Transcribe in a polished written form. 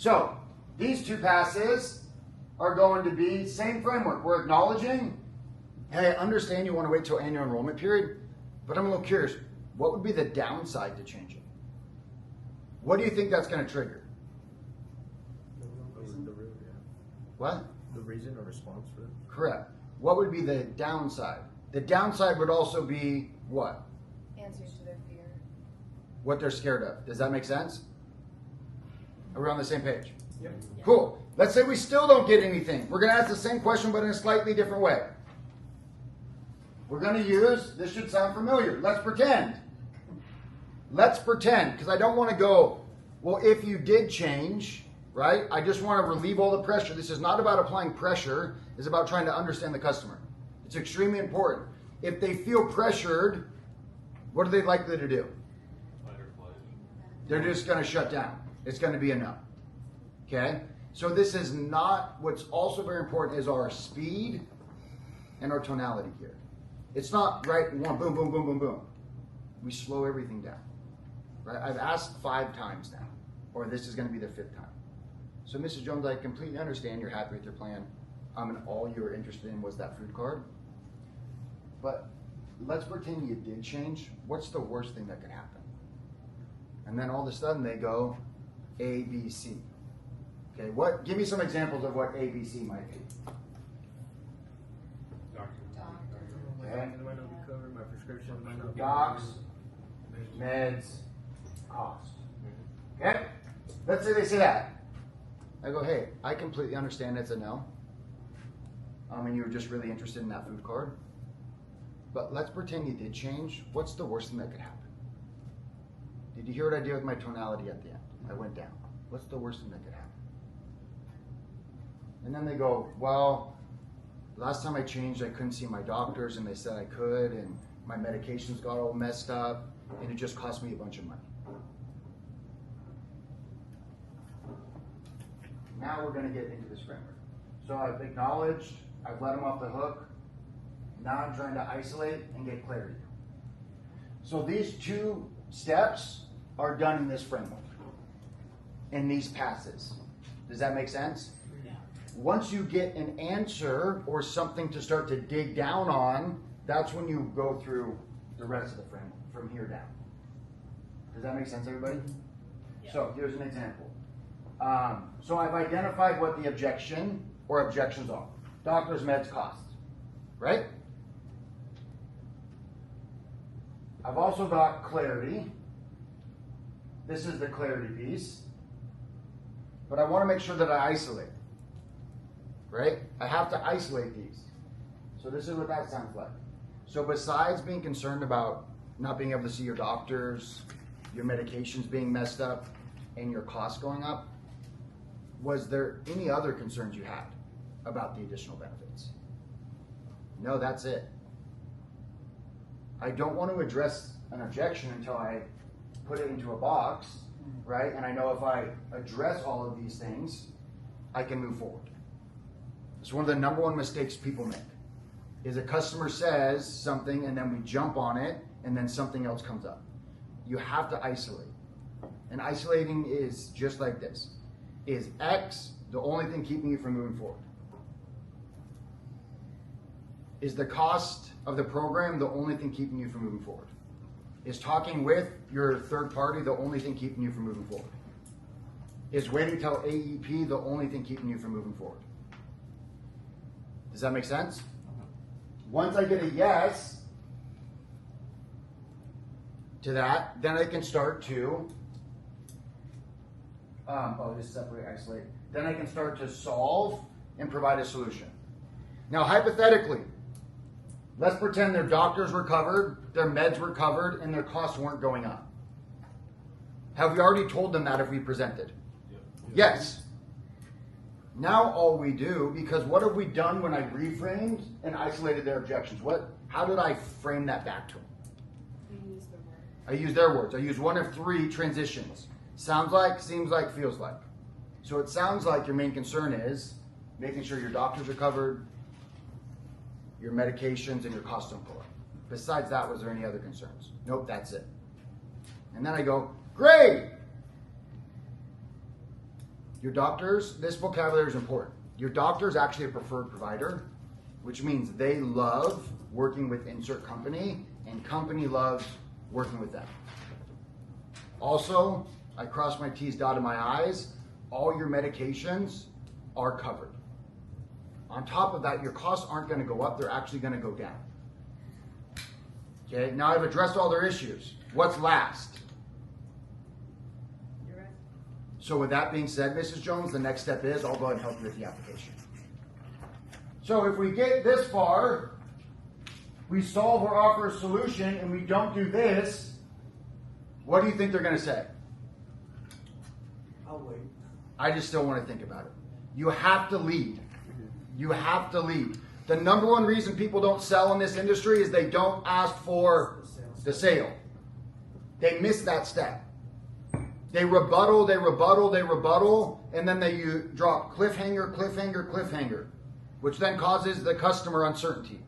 So these two passes are going to be same framework. We're acknowledging, hey, I understand you want to wait till annual enrollment period, but I'm a little curious. What would be the downside to changing? What do you think that's going to trigger? What? The reason or response for it? Correct. What would be the downside? The downside would also be what? Answers to their fear. What they're scared of. Does that make sense? Are we on the same page? Yep. Yeah. Cool. Let's say we still don't get anything. We're going to ask the same question, but in a slightly different way. We're going to use, this should sound familiar. Let's pretend. Let's pretend, because I don't want to go, well, if you did change, right? I just want to relieve all the pressure. This is not about applying pressure. It's about trying to understand the customer. It's extremely important. If they feel pressured, what are they likely to do? They're just going to shut down. It's going to be a no. Okay? So this is not, what's also very important is our speed and our tonality here. It's not right one, boom, boom, boom, boom, boom. We slow everything down. Right? I've asked 5 times now, or this is going to be the 5th time. So Mrs. Jones, I completely understand you're happy with your plan. And all you were interested in was that food card. But let's pretend you did change. What's the worst thing that could happen? And then all of a sudden they go A, B, C. Okay, what? Give me some examples of what A, B, C might be. My doctor might not be covered, my prescription might not be Docs, covered. meds, cost. Okay? Let's say they say that. I go, hey, I completely understand it's a no. And you were just really interested in that food card. But let's pretend you did change. What's the worst thing that could happen? Did you hear what I did with my tonality at the end? I went down. What's the worst thing that could happen? And then they go, well, last time I changed, I couldn't see my doctors, and they said I could, and my medications got all messed up, and it just cost me a bunch of money. Now we're going to get into this framework. So I've acknowledged, I've let them off the hook. Now I'm trying to isolate and get clarity. So these 2 steps are done in this framework, in these passes. Does that make sense? Yeah. Once you get an answer or something to start to dig down on, that's when you go through the rest of the framework from here down. Does that make sense, everybody? Yeah. So here's an example. So I've identified what the objection or objections are. Doctors, meds, costs. Right? I've also got clarity. This is the clarity piece. But I want to make sure that I isolate. Right? I have to isolate these. So this is what that sounds like. So besides being concerned about not being able to see your doctors, your medications being messed up, and your costs going up, was there any other concerns you had about the additional benefits? No, that's it. I don't want to address an objection until I put it into a box, right? And I know if I address all of these things, I can move forward. It's one of the number 1 mistakes people make, is a customer says something and then we jump on it and then something else comes up. You have to isolate. And isolating is just like this. Is X the only thing keeping you from moving forward? Is the cost of the program the only thing keeping you from moving forward? Is talking with your third party the only thing keeping you from moving forward? Is waiting till AEP the only thing keeping you from moving forward? Does that make sense? Once I get a yes to that, then I can start to just separate, isolate. Then I can start to solve and provide a solution. Now, hypothetically, let's pretend their doctors were covered, their meds were covered, and their costs weren't going up. Have we already told them that if we presented? Yep. Yes. Now all we do, because what have we done when I reframed and isolated their objections? How did I frame that back to them? You use the word. I use their words. I use one of 3 transitions. Sounds like, seems like, feels like. So it sounds like your main concern is making sure your doctors are covered, your medications, and your costs don't go up. Besides that, was there any other concerns? Nope, that's it. And then I go, great! Your doctors, this vocabulary is important. Your doctor is actually a preferred provider, which means they love working with insert company and company loves working with them. Also, I cross my T's, dotted my I's, all your medications are covered. On top of that, your costs aren't going to go up, they're actually going to go down. Okay, now I've addressed all their issues. What's last? You're right. So with that being said, Mrs. Jones, the next step is I'll go ahead and help you with the application. So if we get this far, we solve or offer a solution, and we don't do this, what do you think they're going to say? I'll wait. I just still want to think about it. You have to lead. You have to lead. The number one reason people don't sell in this industry is they don't ask for the sale. They miss that step. They rebuttal, and then they drop cliffhanger, which then causes the customer uncertainty.